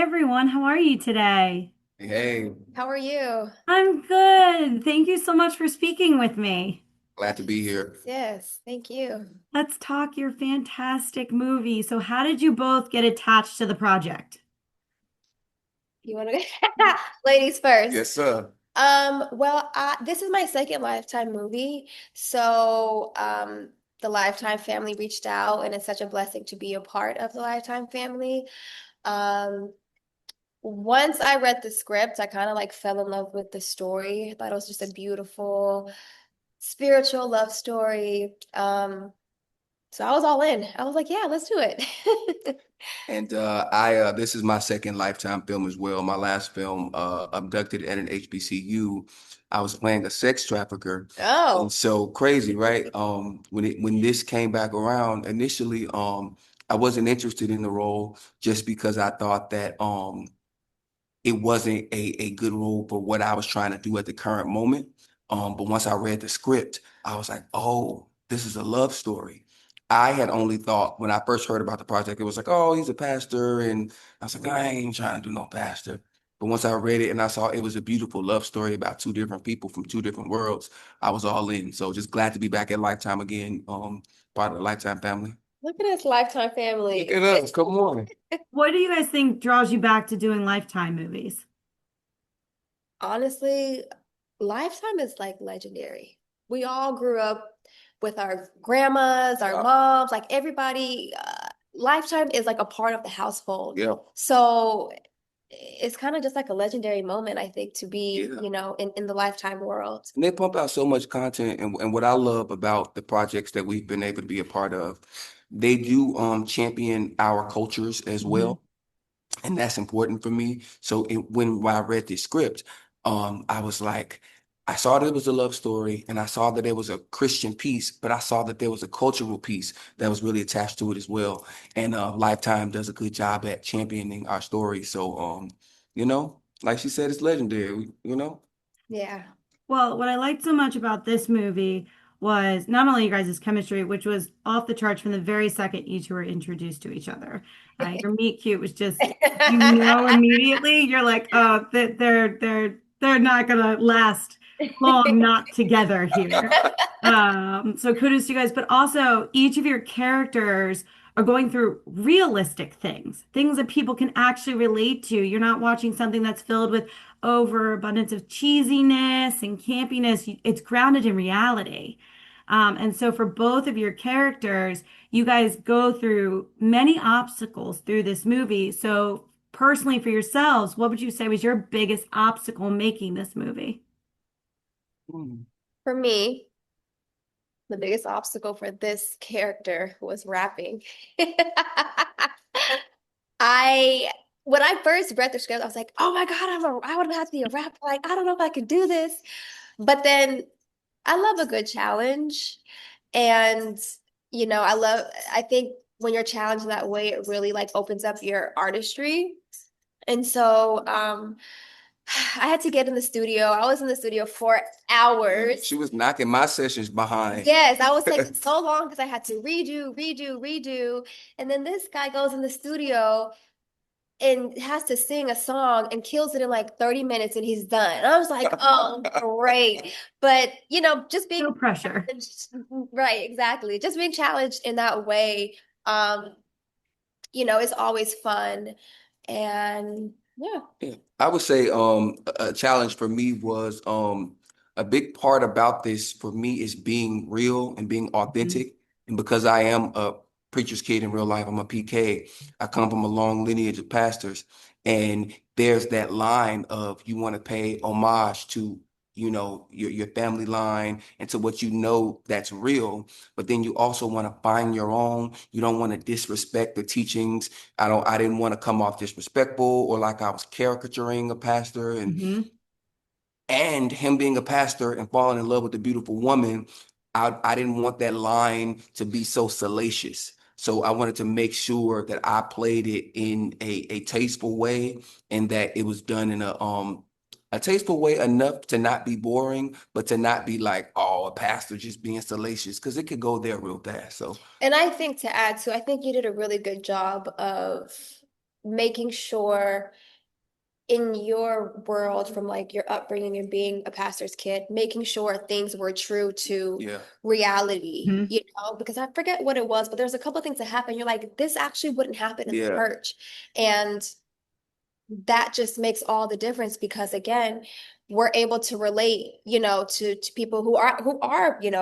everyone. How are you today? Hey, How are you? I'm good. Thank you so much for speaking with me. glad to be here. Yes, thank you. Let's talk your fantastic movie. So, how did you both get attached to the project? You want to ladies first? Yes, sir. This is my second Lifetime movie. So, the Lifetime family reached out, and it's such a blessing to be a part of the Lifetime family. Um, Once I read the script, I kind of like fell in love with the story. I thought it was just a beautiful spiritual love story. So I was all in. I was like, yeah, let's do it. And I this is my second Lifetime film as well. My last film, Abducted at an HBCU, I was playing a sex trafficker. And Oh. so crazy, right? When this came back around, initially, I wasn't interested in the role just because I thought that it wasn't a good role for what I was trying to do at the current moment. But once I read the script, I was like, oh, this is a love story. I had only thought when I first heard about the project, it was like, oh, he's a pastor. And I was like, I ain't trying to do no pastor. But once I read it and I saw it was a beautiful love story about two different people from two different worlds, I was all in. So just glad to be back at Lifetime again, part of the Lifetime family. Look at this Lifetime Look family. at us. Come on. What do you guys think draws you back to doing Lifetime movies? Honestly, Lifetime is like legendary. We all grew up with our grandmas, our Yeah. moms, like everybody. Lifetime is like a part of the household. Yeah. So it's kind of just like a legendary moment, I think, to be, Yeah. in the Lifetime world. And they pump out so much content, and what I love about the projects that we've been able to be a part of, they do champion our cultures as Mhm. well, and that's important for me. So when I read the script, I was like, I saw that it was a love story, and I saw that there was a Christian piece, but I saw that there was a cultural piece that was really attached to it as well. And Lifetime does a good job at championing our story. So like she said, it's legendary. Yeah. Well, what I liked so much about this movie was not only you guys' chemistry, which was off the charts from the very second you two were introduced to each other. Your meet cute was just, immediately. You're like, oh, they're not gonna last long not together here. So kudos to you guys, but also each of your characters are going through realistic things, things that people can actually relate to. You're not watching something that's filled with overabundance of cheesiness and campiness. It's grounded in reality. And so for both of your characters, you guys go through many obstacles through this movie. So personally for yourselves, what would you say was your biggest obstacle making this movie? Hmm. For me, the biggest obstacle for this character was rapping. I When I first read the script, I was like, "Oh my God, I would have to be a rapper. Like, I don't know if I could do this." But then I love a good challenge, and I think when you're challenged that way, it really like opens up your artistry. And so, I had to get in the studio. I was in the studio for She hours. was knocking my sessions behind. Yes, I was taking so long because I had to redo, redo, redo. And then this guy goes in the studio and has to sing a song and kills it in like 30 minutes and he's done. And I was like, oh, great. But, just No being pressure. challenged, right, exactly. Just being challenged in that way, um, is always fun. And yeah. Yeah. I would say a challenge for me was a big part about this for me is being real and being Mhm. authentic. And because I am a preacher's kid in real life, I'm a PK. I come from a long lineage of pastors. And there's that line of you want to pay homage to, your family line and to what you know that's real. But then you also want to find your own. You don't want to disrespect the teachings. I didn't want to come off disrespectful or like I was caricaturing a pastor Mhm. and him being a pastor and falling in love with a beautiful woman. I didn't want that line to be so salacious. So I wanted to make sure that I played it in a tasteful way and that it was done in a tasteful way enough to not be boring, but to not be like, oh, a pastor just being salacious, because it could go there real fast. So And I think to add to, I think you did a really good job of making sure in your world from like your upbringing and being a pastor's kid, making sure things were true to Yeah. reality, Mhm. because I forget what it was, but there's a couple of things that happen. You're like, this actually wouldn't happen in the Yeah. church. And that just makes all the difference because again, we're able to relate, to people who are,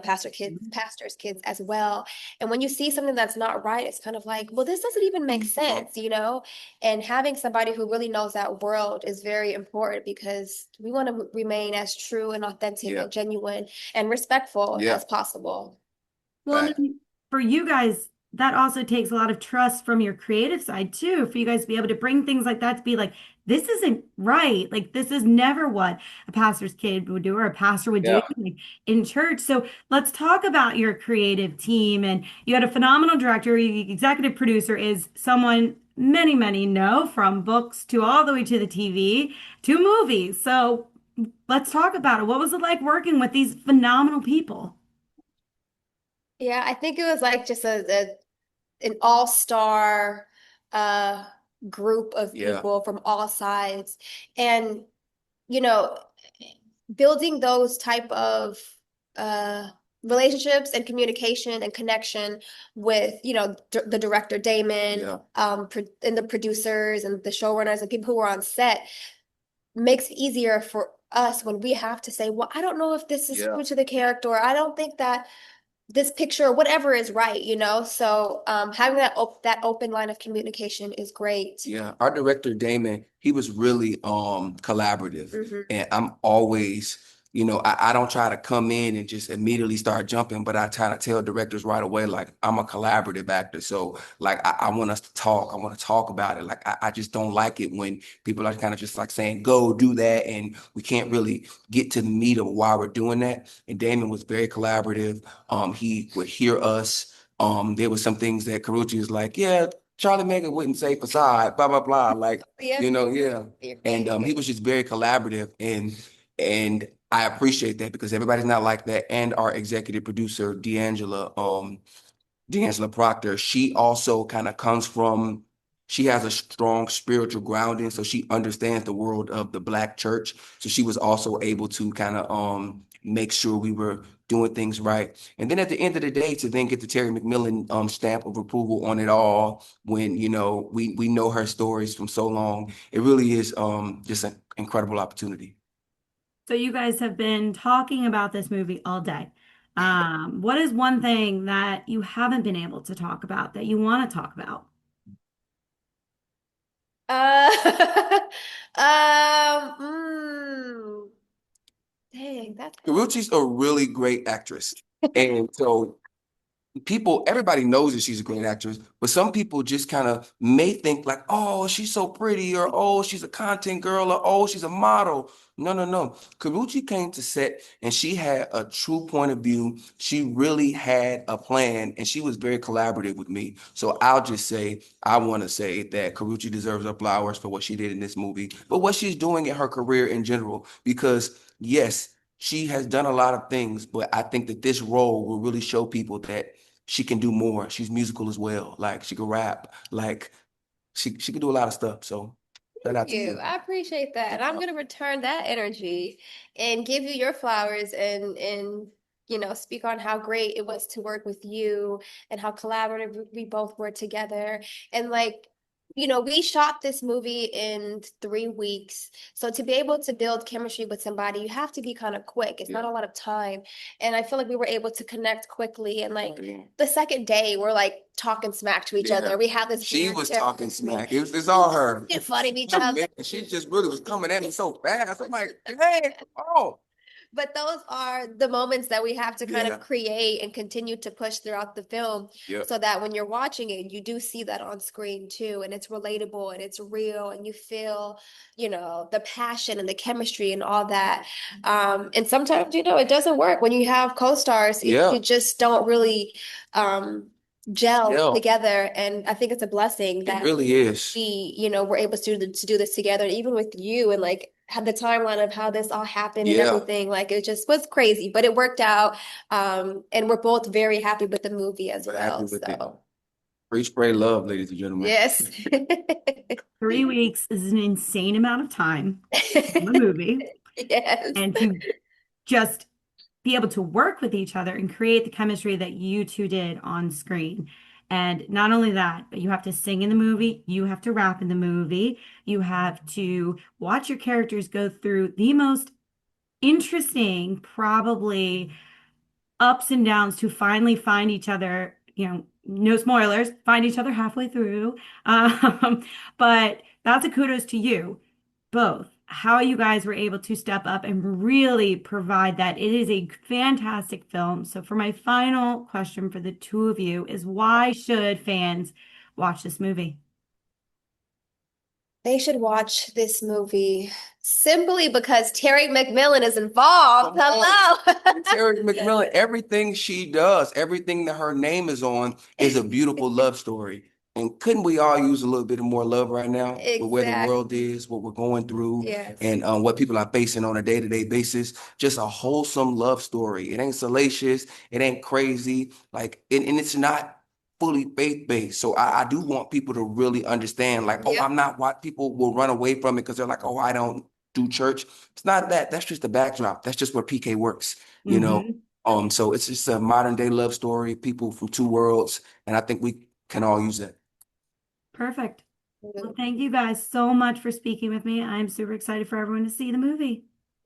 pastors' kids as well. And when you see something that's not right, it's kind of like, well, this doesn't even make sense. And having somebody who really knows that world is very important because we want to remain as true and authentic Yeah. and genuine and respectful Yeah. as possible. Well, Fact. then for you guys, that also takes a lot of trust from your creative side too, for you guys to be able to bring things like that to be like, this isn't right. Like, this is never what a pastor's kid would do or a pastor would do Yeah. like, in church. So let's talk about your creative team. And you had a phenomenal director. The executive producer is someone many, many know from books to all the way to the TV to movies. So let's talk about it. What was it like working with these phenomenal people? Yeah, I think it was like just an all-star uh group of Yeah. people from all sides. And you know building those type of uh relationships and communication and connection with the director Damon, Yeah. and the producers and the showrunners and people who are on set makes it easier for us when we have to say, well, I don't know if this is Yeah. true to the character, or I don't think that this picture or whatever is right. So having that open line of communication is great. Yeah, our director Damon, he was really collaborative. Hmm. And I'm always, I don't try to come in and just immediately start jumping, but I try to tell directors right away, like I'm a collaborative actor. So like I want us to talk. I want to talk about it. Like I just don't like it when people are kind of just like saying, go do that, and we can't really get to the meat of why we're doing that. And Damon was very collaborative. He would hear us. There were some things that Karrueche was like, yeah, Charlie Megan wouldn't say facade, blah blah blah. Like, Yeah. yeah. And he was just very collaborative, and I appreciate that because everybody's not like that. And our executive producer, D'Angela Proctor, she also kind of comes from, she has a strong spiritual grounding, so she understands the world of the Black church. So she was also able to kind of make sure we were doing things right. And then at the end of the day, to then get the Terry McMillan stamp of approval on it all, when we know her stories from so long, it really is just an incredible opportunity. So you guys have been talking about this movie all day. What is one thing that you haven't been able to talk about that you want to talk about? Uh, mm, dang, that's Karuchi's a really great actress. And so everybody knows that she's a great actress, but some people just kind of may think like, oh, she's so pretty, or oh, she's a content girl, or oh, she's a model. No, no, no. Karrueche came to set and she had a true point of view. She really had a plan and she was very collaborative with me. So I want to say that Karrueche deserves her flowers for what she did in this movie, but what she's doing in her career in general, because yes, she has done a lot of things, but I think that this role will really show people that she can do more. She's musical as well. Like she can rap. Like she can do a lot of stuff. So shout out to you. you. I appreciate that. I'm gonna return that energy and give you your flowers and speak on how great it was to work with you and how collaborative we both were together. And like, we shot this movie in 3 weeks. So to be able to build chemistry with somebody, you have to be kind of quick. It's Yeah. not a lot of time. And I feel like we were able to connect quickly. And like Yeah. the second day, we're like talking smack to each Yeah. other. We have this She was talking chemistry. smack. It's all her. It's funny because She just really was coming at me so fast. I'm like, hey, oh. but those are the moments that we have to kind Yeah. of create and continue to push throughout the film Yeah. so that when you're watching it, you do see that on screen too. And it's relatable and it's real and you feel, the passion and the chemistry and all that. And sometimes, it doesn't work when you have co-stars. Yeah. You just don't really um, gel Yeah. together. And I think it's a blessing It that really is. we're able to do this together. And even with you and like had the timeline of how this all happened and Yeah. everything, like it just was crazy, but it worked out. And we're both very happy with the movie as We're happy well. with it. So Preach, pray, love, ladies and gentlemen. Yes. 3 weeks is an insane amount of time from a movie. Yes. And to just be able to work with each other and create the chemistry that you two did on screen. And not only that, but you have to sing in the movie, you have to rap in the movie, you have to watch your characters go through the most interesting, probably ups and downs to finally find each other, no spoilers, find each other halfway through. But that's a kudos to you both. How you guys were able to step up and really provide that. It is a fantastic film. So, for my final question for the two of you is why should fans watch this movie? They should watch this movie simply because Terry McMillan is involved. Come on. Hello. Terry McMillan, everything she does, everything that her name is on is a beautiful love story. And couldn't we all use a little bit more love right now with where the world Exactly. is, what we're going through, Yes. and what people are facing on a day-to-day basis? Just a wholesome love story. It ain't salacious, it ain't crazy, like, and it's not fully faith-based. So I do want people to really understand, like, oh, Yep. I'm not what people will run away from it because they're like, oh, I don't do church. It's not that. That's just the backdrop. That's just where PK works, you know. Hmm. So it's just a modern day love story, people from two worlds, and I think we can all use that. Perfect. Well, thank you guys so much for speaking with me. I'm super excited for everyone to see the movie.